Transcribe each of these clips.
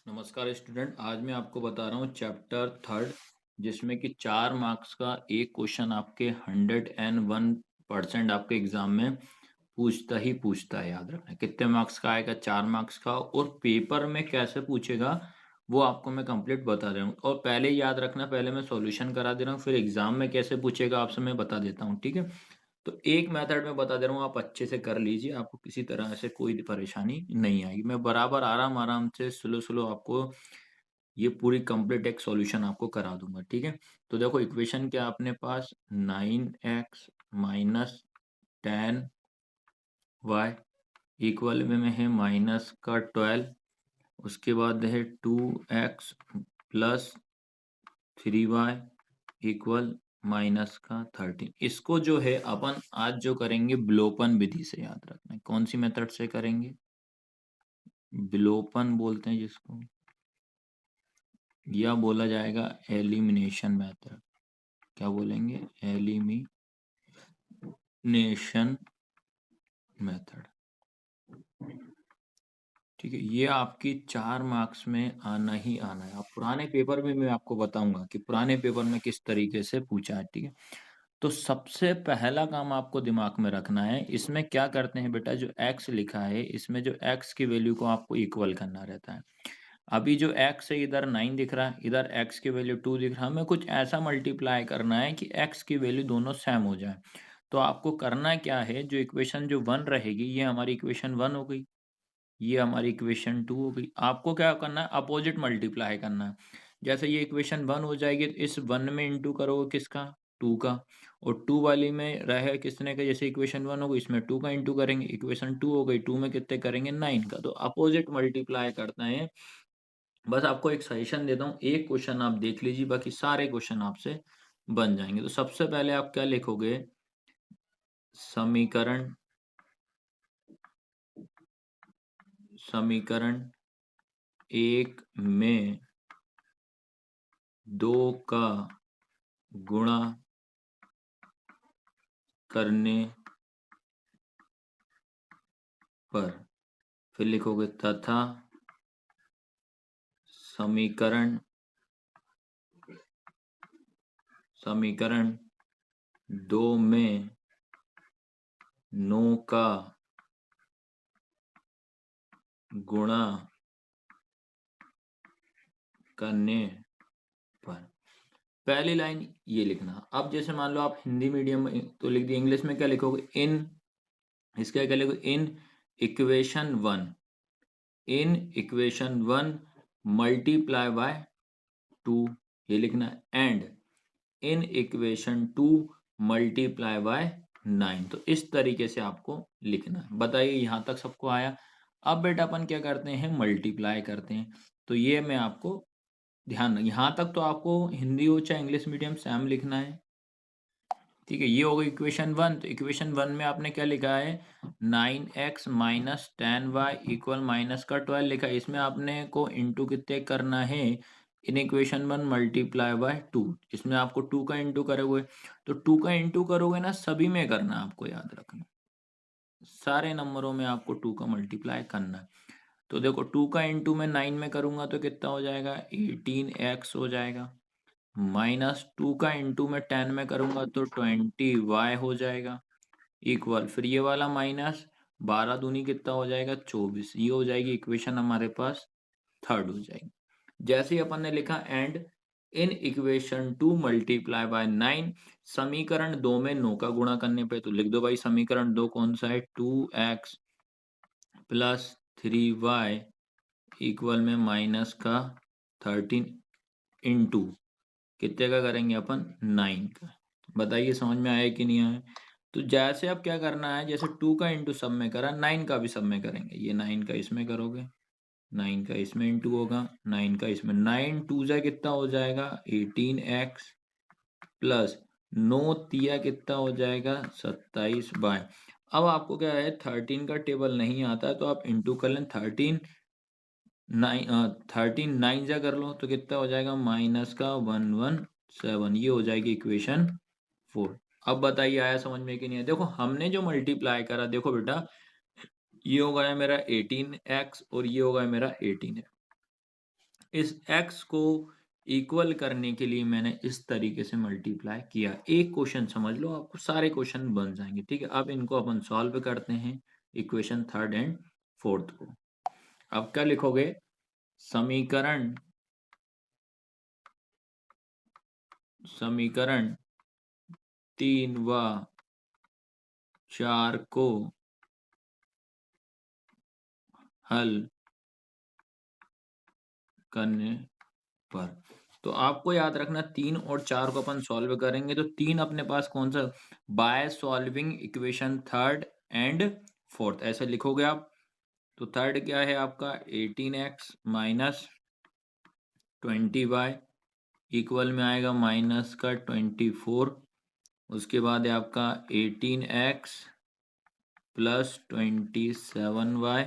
नमस्कार स्टूडेंट। आज मैं आपको बता रहा हूँ चैप्टर थर्ड, जिसमें कि 4 मार्क्स का एक क्वेश्चन आपके 101% आपके एग्जाम में पूछता है। याद रखना कितने मार्क्स का आएगा, 4 मार्क्स का, और पेपर में कैसे पूछेगा वो आपको मैं कंप्लीट बता दे रहा हूँ। और पहले याद रखना, पहले मैं सॉल्यूशन करा दे रहा हूँ, फिर एग्जाम में कैसे पूछेगा आपसे मैं बता देता हूँ। ठीक है, तो एक मेथड में बता दे रहा हूँ, आप अच्छे से कर लीजिए, आपको किसी तरह से कोई परेशानी नहीं आएगी। मैं बराबर आराम आराम से स्लो स्लो आपको ये पूरी कंप्लीट एक सॉल्यूशन आपको करा दूंगा। ठीक है, तो देखो इक्वेशन क्या अपने पास, 9x माइनस 10y इक्वल में है माइनस का 12, उसके बाद है 2x plus 3y equal minus का 13। इसको जो है अपन आज जो करेंगे विलोपन विधि से, याद रखना है। कौन सी मेथड से करेंगे? विलोपन बोलते हैं जिसको, या बोला जाएगा एलिमिनेशन मेथड। क्या बोलेंगे? Elimination method. ठीक है, ये आपकी 4 मार्क्स में आना ही आना है। अब पुराने पेपर में मैं आपको बताऊंगा कि पुराने पेपर में किस तरीके से पूछा है। ठीक है, तो सबसे पहला काम आपको दिमाग में रखना है, इसमें क्या करते हैं बेटा, जो x लिखा है इसमें जो x की वैल्यू को आपको इक्वल करना रहता है। अभी जो x है इधर 9 दिख रहा है, इधर x की वैल्यू 2 दिख रहा है, हमें कुछ ऐसा मल्टीप्लाई करना है कि x की वैल्यू दोनों सेम हो जाए। तो आपको करना क्या है, जो इक्वेशन जो 1 रहेगी ये हमारी इक्वेशन 1 हो गई, ये हमारी इक्वेशन 2 हो गई। आपको क्या करना है, अपोजिट मल्टीप्लाई करना है। जैसे ये इक्वेशन 1 हो जाएगी तो इस 1 में इंटू करोगे किसका, 2 का, और 2 वाली में रहे किसने का, जैसे इक्वेशन 1 हो गई इसमें 2 का इंटू करेंगे, इक्वेशन 2 हो गई, 2 में कितने करेंगे 9 का। तो अपोजिट मल्टीप्लाई करते हैं। बस आपको एक सजेशन देता हूँ, एक क्वेश्चन आप देख लीजिए, बाकी सारे क्वेश्चन आपसे बन जाएंगे। तो सबसे पहले आप क्या लिखोगे, समीकरण समीकरण एक में 2 का गुणा करने पर, फिर लिखोगे तथा समीकरण समीकरण 2 में 9 का गुणा करने पर। पहली लाइन ये लिखना। अब जैसे मान लो आप हिंदी मीडियम में तो लिख दिया, इंग्लिश में क्या लिखोगे, इन, इसका क्या लिखोगे, इन इक्वेशन 1 मल्टीप्लाई बाय 2, ये लिखना है, and in equation 2 multiply by 9। तो इस तरीके से आपको लिखना है। बताइए यहां तक सबको आया? अब बेटा अपन क्या करते हैं, मल्टीप्लाई करते हैं। तो ये मैं आपको ध्यान, यहां तक तो आपको हिंदी हो चाहे इंग्लिश मीडियम सेम लिखना है। ठीक है, ये हो गई इक्वेशन 1। तो इक्वेशन 1 में आपने क्या लिखा है, 9x minus 10y equal minus का 12 लिखा है। इसमें आपने को इंटू कितने करना है, इन इक्वेशन 1 मल्टीप्लाई बाय 2, इसमें आपको 2 का इंटू करोगे। तो 2 का इंटू करोगे ना, सभी में करना है, आपको याद रखना, सारे नंबरों में आपको 2 का मल्टीप्लाई करना है। तो देखो 2 का इंटू में 9 में करूंगा तो कितना हो जाएगा, 18x हो जाएगा, माइनस 2 का इंटू में 10 में करूंगा तो 20y हो जाएगा, इक्वल, फिर ये वाला माइनस, 12 दूनी कितना हो जाएगा, 24। ये हो जाएगी इक्वेशन हमारे पास थर्ड हो जाएगी। जैसे ही अपन ने लिखा and in equation 2 multiply by 9, समीकरण 2 में 9 का गुणा करने पे, तो लिख दो भाई समीकरण 2 कौन सा है, 2x प्लस 3y इक्वल में माइनस का 13 इंटू कितने का करेंगे अपन, 9 का। बताइए समझ में आया कि नहीं आया? तो जैसे अब क्या करना है, जैसे 2 का इंटू सब में करा, 9 का भी सब में करेंगे। ये 9 का इसमें करोगे, 9 का इसमें इंटू होगा, 9 का इसमें, 9 2 जा कितना हो जाएगा, 18x प्लस 9 तिया कितना हो जाएगा, 27 बाय। अब आपको क्या है, 13 का टेबल नहीं आता है तो आप इंटू कर लें, 13 9 जा कर लो तो कितना हो जाएगा, माइनस का 117। ये हो जाएगी इक्वेशन 4। अब बताइए आया समझ में कि नहीं आया? देखो हमने जो मल्टीप्लाई करा, देखो बेटा ये हो गया मेरा 18x और ये हो गया मेरा 18 है। इस x को इक्वल करने के लिए मैंने इस तरीके से मल्टीप्लाई किया। एक क्वेश्चन समझ लो, आपको सारे क्वेश्चन बन जाएंगे। ठीक है, अब इनको अपन सॉल्व करते हैं, इक्वेशन थर्ड एंड फोर्थ को। अब क्या लिखोगे? समीकरण समीकरण 3 व 4 को हल करने पर, तो आपको याद रखना 3 और 4 को अपन सॉल्व करेंगे तो 3 अपने पास कौन सा, by solving equation third and fourth, ऐसे लिखोगे आप। तो थर्ड क्या है आपका 18x माइनस 20y इक्वल में आएगा माइनस का 24। उसके बाद है आपका 18x प्लस 27y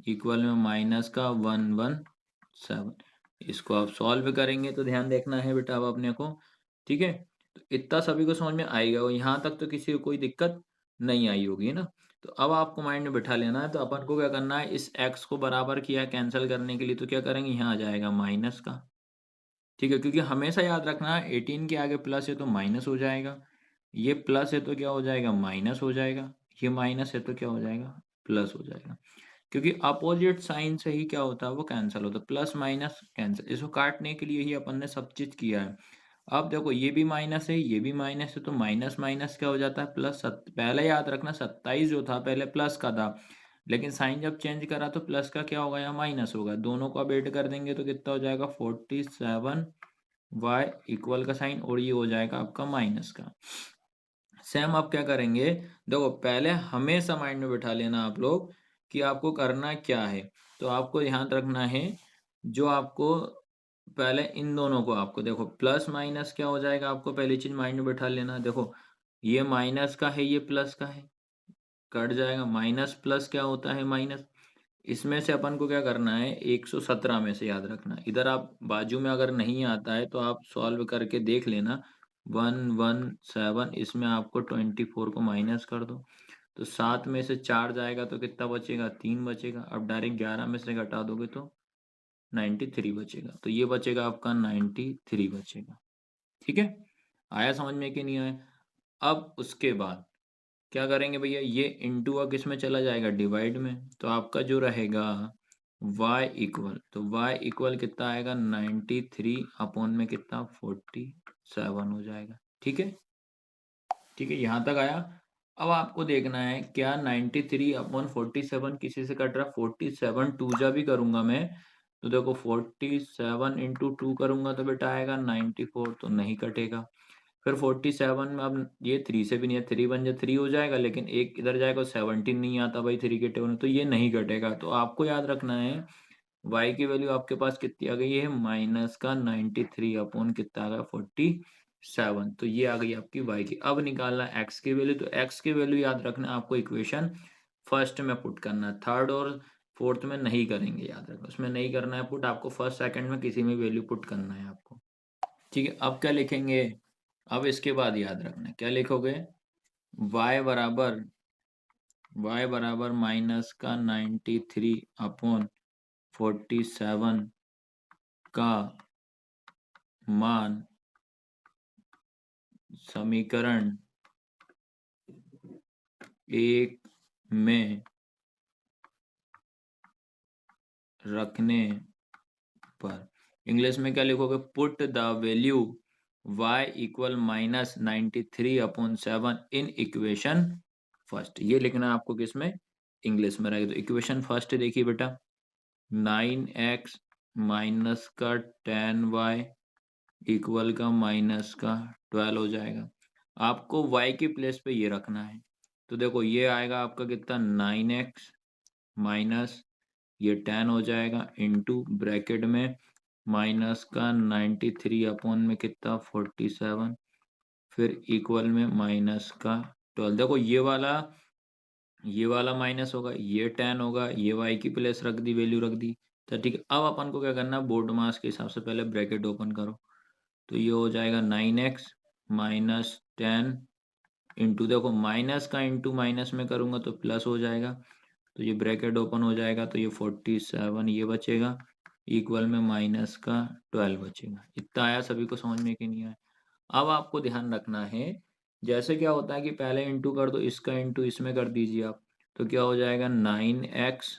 इक्वल में माइनस का 117। इसको आप सॉल्व करेंगे तो ध्यान देखना है बेटा अब अपने को। ठीक है, तो इतना सभी को समझ में आएगा और यहाँ तक तो किसी को कोई दिक्कत नहीं आई होगी ना। तो अब आपको माइंड में बिठा लेना है। तो अपन को क्या करना है, इस x को बराबर किया कैंसिल करने के लिए, तो क्या करेंगे, यहाँ आ जाएगा माइनस का। ठीक है, क्योंकि हमेशा याद रखना है 18 के आगे प्लस है तो माइनस हो जाएगा, ये प्लस है तो क्या हो जाएगा, माइनस हो जाएगा, ये माइनस है तो क्या हो जाएगा, प्लस हो जाएगा। क्योंकि अपोजिट साइन से ही क्या होता है, वो कैंसिल होता है, प्लस माइनस कैंसिल। इसको काटने के लिए ही अपन ने सब चीज किया है। अब देखो ये भी माइनस है, ये भी माइनस है, तो माइनस माइनस क्या हो जाता है, प्लस। पहले याद रखना 27 जो था पहले प्लस का था, लेकिन साइन जब चेंज करा तो प्लस का क्या होगा, या माइनस होगा। दोनों को अब ऐड कर देंगे तो कितना हो जाएगा 47y इक्वल का साइन, और ये हो जाएगा आपका माइनस का। सेम आप क्या करेंगे, देखो पहले हमेशा माइंड में बिठा लेना आप लोग कि आपको करना क्या है। तो आपको ध्यान रखना है, जो आपको पहले इन दोनों को, आपको देखो प्लस माइनस क्या हो जाएगा, आपको पहली चीज माइंड में बिठा लेना। देखो ये माइनस का है, ये प्लस का है, कट जाएगा। माइनस प्लस क्या होता है, माइनस। इसमें से अपन को क्या करना है, 117 में से याद रखना। इधर आप बाजू में अगर नहीं आता है तो आप सॉल्व करके देख लेना। 117, इसमें आपको 24 को माइनस कर दो, तो 7 में से 4 जाएगा तो कितना बचेगा, 3 बचेगा। अब डायरेक्ट 11 में से घटा दोगे तो 93 बचेगा। तो ये बचेगा आपका 93 बचेगा। ठीक है, आया समझ में कि नहीं आया? अब उसके बाद क्या करेंगे भैया, ये इंटू का किस में चला जाएगा, डिवाइड में। तो आपका जो रहेगा y इक्वल, तो y इक्वल कितना आएगा 93 अपॉन में कितना 47 हो जाएगा। ठीक है, ठीक है, यहाँ तक आया। अब आपको देखना है क्या 93 अपॉन 47 किसी से कट रहा, 47 टू जा भी करूंगा मैं तो देखो 47 इंटू 2 करूंगा तो बेटा आएगा 94, तो नहीं कटेगा। फिर 47 में अब ये 3 से भी नहीं है, 3 बन जाए 3 हो जाएगा, लेकिन एक इधर जाएगा 17 नहीं आता भाई 3 के टेबल में, तो ये नहीं कटेगा। तो आपको याद रखना है y की वैल्यू आपके पास कितनी आ गई है, माइनस का 93 अपॉन कितना आ गया 47। तो ये आ गई आपकी y की। अब निकालना x की वैल्यू, तो x की वैल्यू याद रखना आपको इक्वेशन फर्स्ट में पुट करना है, थर्ड और फोर्थ में नहीं करेंगे, याद रखना उसमें नहीं करना है पुट, आपको फर्स्ट सेकंड में किसी में वैल्यू पुट करना है आपको। ठीक है, अब क्या लिखेंगे, अब इसके बाद याद रखना क्या लिखोगे, y बराबर माइनस का 93 अपॉन 47 का मान समीकरण 1 में रखने पर। इंग्लिश में क्या लिखोगे, put the value y equal minus 93 upon 7 in equation first. ये लिखना है आपको किसमें, इंग्लिश में रहेगा। तो इक्वेशन फर्स्ट देखिए बेटा, 9x माइनस का 10y इक्वल का माइनस का 12 हो जाएगा। आपको y की प्लेस पे ये रखना है। तो देखो ये आएगा आपका कितना 9x माइनस ये 10 हो जाएगा इंटू ब्रैकेट में माइनस का 93 अपॉन में कितना 47, फिर इक्वल में माइनस का 12। देखो ये वाला माइनस होगा, ये 10 होगा, ये y की प्लेस रख दी, वैल्यू रख दी। तो ठीक है, अब अपन को क्या करना है, बोर्ड मास के हिसाब से पहले ब्रैकेट ओपन करो। तो ये हो जाएगा 9x माइनस 10 इंटू, देखो माइनस का इंटू माइनस में करूंगा तो प्लस हो जाएगा, तो ये ब्रैकेट ओपन हो जाएगा, तो ये 47 ये बचेगा, इक्वल में माइनस का 12 बचेगा। इतना आया सभी को समझ में कि नहीं आया? अब आपको ध्यान रखना है, जैसे क्या होता है कि पहले इंटू कर दो, इसका इंटू इसमें कर दीजिए आप, तो क्या हो जाएगा 9x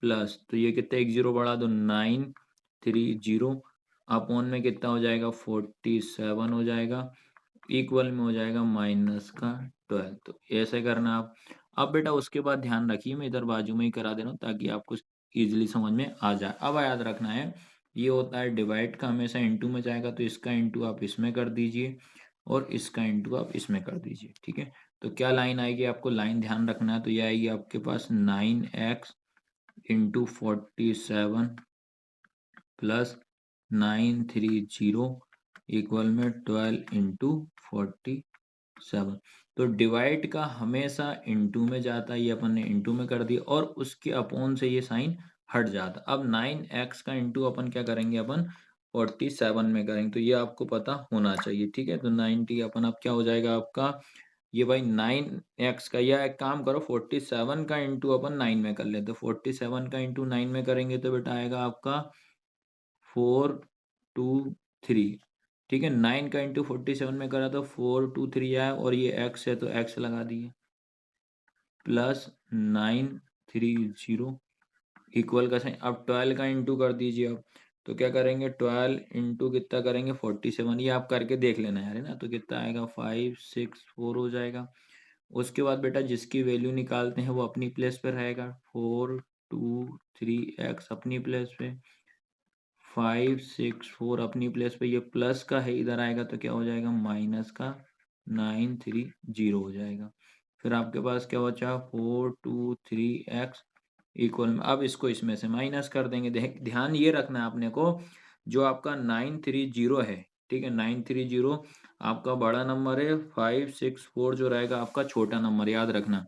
प्लस, तो ये कितने एक जीरो बढ़ा दो 930 अपॉन में कितना हो जाएगा 47 हो जाएगा, इक्वल में हो जाएगा माइनस का 12। तो ऐसे करना आप। अब बेटा उसके बाद ध्यान रखिए, मैं इधर बाजू में ही करा दे रहा हूँ ताकि आपको इजीली समझ में आ जाए। अब याद रखना है, ये होता है डिवाइड का हमेशा इंटू में जाएगा, तो इसका इंटू आप इसमें कर दीजिए और इसका इंटू आप इसमें कर दीजिए, ठीक है। तो क्या लाइन आएगी, आपको लाइन ध्यान रखना है, तो ये आएगी आपके पास 9x इंटू 47 प्लस 930 इक्वल में 12 इंटू 47। तो डिवाइड का हमेशा इंटू में जाता है, ये अपन ने इंटू में कर दिया और उसके अपॉन से ये साइन हट जाता। अब 9x का इंटू अपन क्या करेंगे, अपन 47 में करेंगे, तो ये आपको पता होना चाहिए, ठीक है। तो 90 अपन अब क्या हो जाएगा आपका, ये भाई 9x का, या एक काम करो 47 का इंटू अपन 9 में कर लेते, 47 का इंटू 9 में करेंगे तो बेटा आएगा आपका 423, ठीक है। 9 का इंटू 47 में करा तो 423 आया, और ये x है तो x लगा दिए, प्लस 930 इक्वल का साइन। अब 12 का इंटू कर दीजिए अब, तो क्या करेंगे 12 इंटू कितना करेंगे 47, ये आप करके देख लेना यार, है ना। तो कितना आएगा 564 हो जाएगा। उसके बाद बेटा जिसकी वैल्यू निकालते हैं वो अपनी प्लेस पे रहेगा, 423x अपनी प्लेस पे, 564 अपनी प्लेस पे, ये प्लस का है इधर आएगा तो क्या हो जाएगा माइनस का 930 हो जाएगा। फिर आपके पास क्या बचा 423x इक्वल में, अब इसको इसमें से माइनस कर देंगे। ध्यान ये रखना है आपने को, जो आपका 930 है, ठीक है, 930 आपका बड़ा नंबर है, 564 जो रहेगा आपका छोटा नंबर, याद रखना।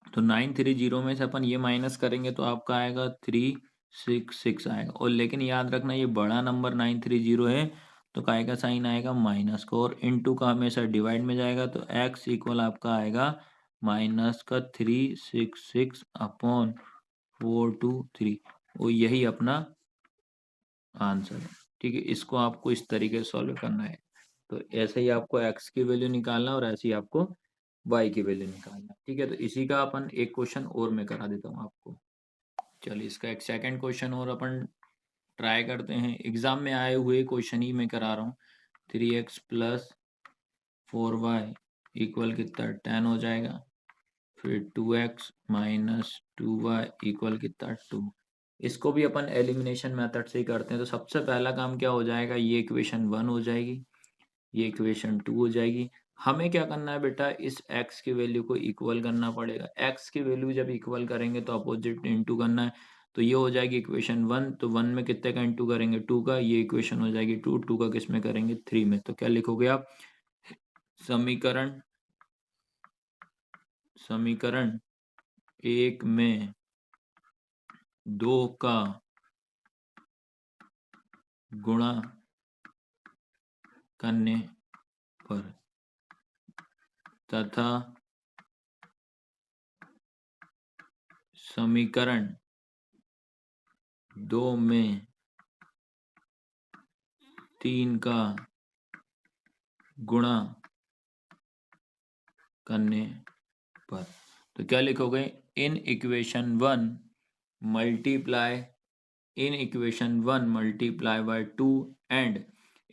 तो 930 में से अपन ये माइनस करेंगे तो आपका आएगा 366 आएगा, और लेकिन याद रखना ये बड़ा नंबर 930 है तो काय का साइन आएगा माइनस का, और इनटू का हमेशा डिवाइड में जाएगा, तो x इक्वल आपका आएगा माइनस का 366 अपॉन 423, और यही अपना आंसर है, ठीक है। इसको आपको इस तरीके से सॉल्व करना है। तो ऐसे ही आपको x की वैल्यू निकालना और ऐसे ही आपको y की वैल्यू निकालना, ठीक है। तो इसी का अपन एक क्वेश्चन और मैं करा देता हूँ आपको। चलिए इसका एक सेकंड क्वेश्चन और अपन ट्राई करते हैं, एग्जाम में आए हुए क्वेश्चन ही मैं करा रहा हूँ। 3x प्लस 4y इक्वल कितना 10 हो जाएगा, फिर 2x माइनस 2y इक्वल कितना 2। इसको भी अपन एलिमिनेशन मेथड से ही करते हैं। तो सबसे पहला काम क्या हो जाएगा, ये इक्वेशन 1 हो जाएगी, ये इक्वेशन 2 हो जाएगी। हमें क्या करना है बेटा, इस x की वैल्यू को इक्वल करना पड़ेगा। x की वैल्यू जब इक्वल करेंगे तो अपोजिट इंटू करना है, तो ये हो जाएगी इक्वेशन 1। तो 1 में कितने का इंटू करेंगे 2 का, ये इक्वेशन हो जाएगी 2, 2 का किस में करेंगे 3 में। तो क्या लिखोगे आप, समीकरण समीकरण 1 में 2 का गुणा करने पर तथा समीकरण 2 में 3 का गुणा करने पर। तो क्या लिखोगे, in equation 1 multiply in equation 1 multiply by 2 and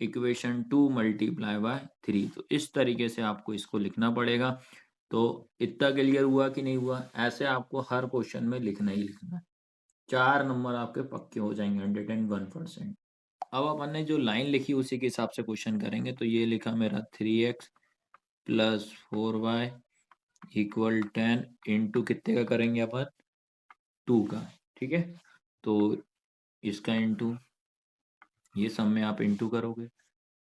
equation 2 multiply by 3। तो इस तरीके से आपको इसको लिखना पड़ेगा। तो इतना क्लियर हुआ कि नहीं हुआ, ऐसे आपको हर क्वेश्चन में लिखना ही लिखना है। 4 नंबर आपके पक्के हो जाएंगे 101%। अब अपन ने जो लाइन लिखी उसी के हिसाब से क्वेश्चन करेंगे। तो ये लिखा मेरा 3x plus 4y equal 10 into कितने का करेंगे अपन 2 का, ठीक है। तो इसका इंटू, ये सब में आप इंटू करोगे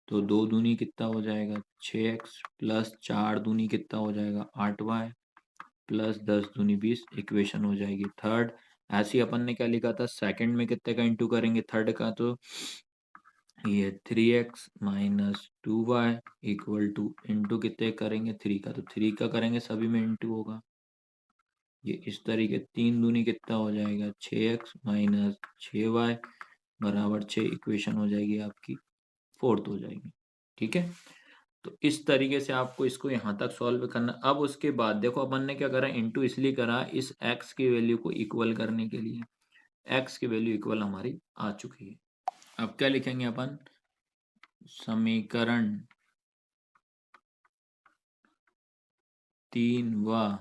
तो 2 दूनी कितना हो जाएगा 6x प्लस 4 दूनी कितना हो जाएगा 8y प्लस 10 दूनी 20, इक्वेशन हो जाएगी थर्ड। ऐसे ही अपन ने क्या लिखा था, सेकंड में कितने का इंटू करेंगे थर्ड का, तो ये 3x minus 2y equal two into कितने करेंगे 3 का, तो 3 का करेंगे सभी में इंटू होगा। ये इस तरीके 3 दूनी कितना हो जाएगा 6x माइनस 6y बराबर 6 इक्वेशन हो जाएगी आपकी, फोर्थ हो जाएगी। ठीक है, तो इस तरीके से आपको इसको यहाँ तक सॉल्व करना। अब उसके बाद देखो अपन ने क्या करा, इनटू इसलिए करा इस x की वैल्यू को इक्वल करने के लिए। x की वैल्यू इक्वल हमारी आ चुकी है। अब क्या लिखेंगे अपन, समीकरण 3 व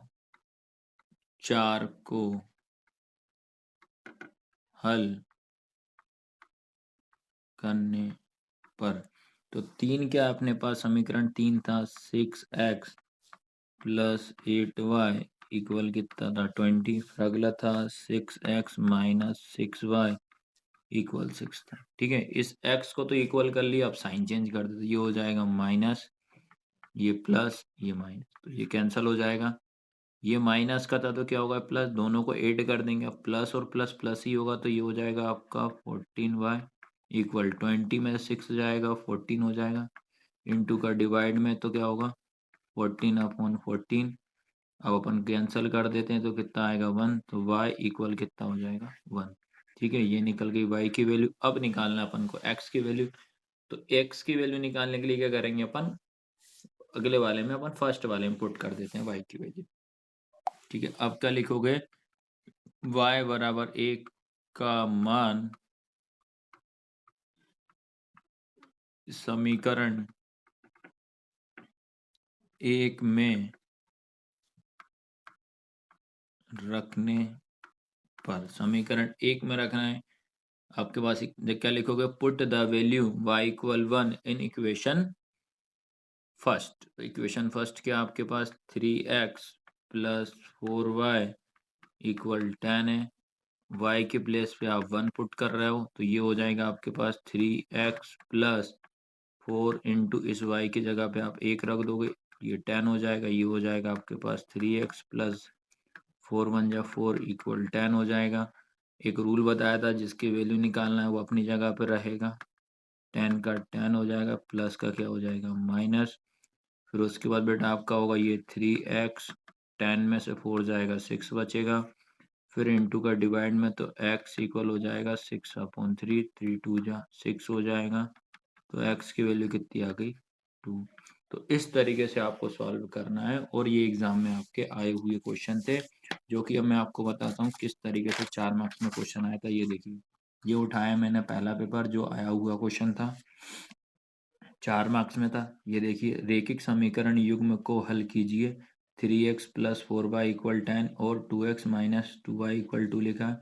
4 को हल करने पर, तो 3 क्या अपने पास समीकरण 3 था, 6x प्लस 8y इक्वल कितना था 20। फिर अगला था 6x माइनस 6y इक्वल 6 था। ठीक है, इस x को तो इक्वल कर लिया, अब साइन चेंज कर देते, ये हो जाएगा माइनस, ये प्लस, ये माइनस, तो ये कैंसिल हो जाएगा। ये माइनस का था तो क्या होगा प्लस, दोनों को ऐड कर देंगे, अब प्लस और प्लस प्लस ही होगा, तो ये हो जाएगा आपका 14y इक्वल 20 में 6 जाएगा 14 हो जाएगा, इंटू का डिवाइड में तो क्या होगा 14/14। अब अपन कैंसिल कर देते हैं तो कितना आएगा 1, तो y इक्वल कितना हो जाएगा 1। ठीक है, ये निकल गई y की वैल्यू। अब निकालना अपन को x की वैल्यू, तो x की वैल्यू निकालने के लिए क्या करेंगे अपन, अगले वाले में अपन फर्स्ट वाले में पुट कर देते हैं y की वैल्यू। ठीक है, अब क्या लिखोगे, y बराबर 1 का मान समीकरण 1 में रखने पर, समीकरण 1 में रखना है आपके पास, क्या लिखोगे, put the value y equal 1 in equation first. Equation first क्या आपके पास 3x प्लस 4y इक्वल 10 है, y के प्लेस पे आप 1 पुट कर रहे हो, तो ये हो जाएगा आपके पास 3x प्लस 4 इंटू इस y की जगह पे आप 1 रख दोगे, ये 10 हो जाएगा, ये हो जाएगा आपके पास 3x प्लस 4 1 जा 4 इक्वल 10 हो जाएगा। एक रूल बताया था जिसकी वैल्यू निकालना है वो अपनी जगह पे रहेगा, 10 का 10 हो जाएगा, प्लस का क्या हो जाएगा माइनस, फिर उसके बाद बेटा आपका होगा ये 3x, 10 में से 4 जाएगा 6 बचेगा, फिर इंटू का डिवाइड में तो x इक्वल हो जाएगा 6/3, 3 2 जा 6 हो जाएगा, तो x की वैल्यू कितनी आ गई 2। तो इस तरीके से आपको सॉल्व करना है, और ये एग्जाम में आपके आए हुए क्वेश्चन थे, जो कि अब मैं आपको बताता हूँ किस तरीके से 4 मार्क्स में क्वेश्चन आया था। ये देखिए, ये उठाया मैंने पहला पेपर जो आया हुआ क्वेश्चन था, 4 मार्क्स में था। ये देखिए, रेखिक समीकरण युग्म को हल कीजिए, 3x प्लस 4y इक्वल 10 और 2x माइनस 2y इक्वल 2 लिखा है,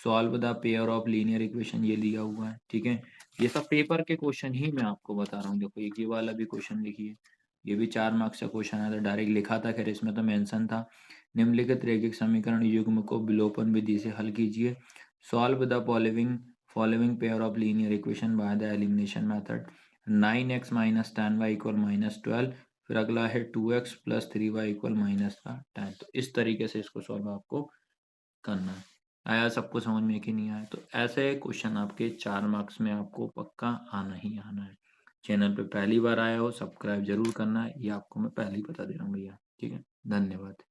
solve the pair of linear equation, ये दिया हुआ है। ठीक है, ये सब पेपर के क्वेश्चन ही मैं आपको बता रहा हूँ। देखो एक ये वाला भी क्वेश्चन देखिए, ये भी 4 मार्क्स का क्वेश्चन आया था, डायरेक्ट लिखा था, खैर इसमें तो मेंशन था, निम्नलिखित रैखिक समीकरण युग्म को विलोपन विधि से हल कीजिए, solve the following pair of linear equation by the elimination method, 9x minus 10y equal minus 12, फिर अगला है 2x plus 3y equal minus का 10। तो इस तरीके से इसको सॉल्व आपको करना है। आया सबको समझ में कि नहीं आया, तो ऐसे क्वेश्चन आपके 4 मार्क्स में आपको पक्का आना ही आना है। चैनल पे पहली बार आया हो सब्सक्राइब जरूर करना है, ये आपको मैं पहले ही बता दे रहा हूँ भैया। ठीक है, धन्यवाद।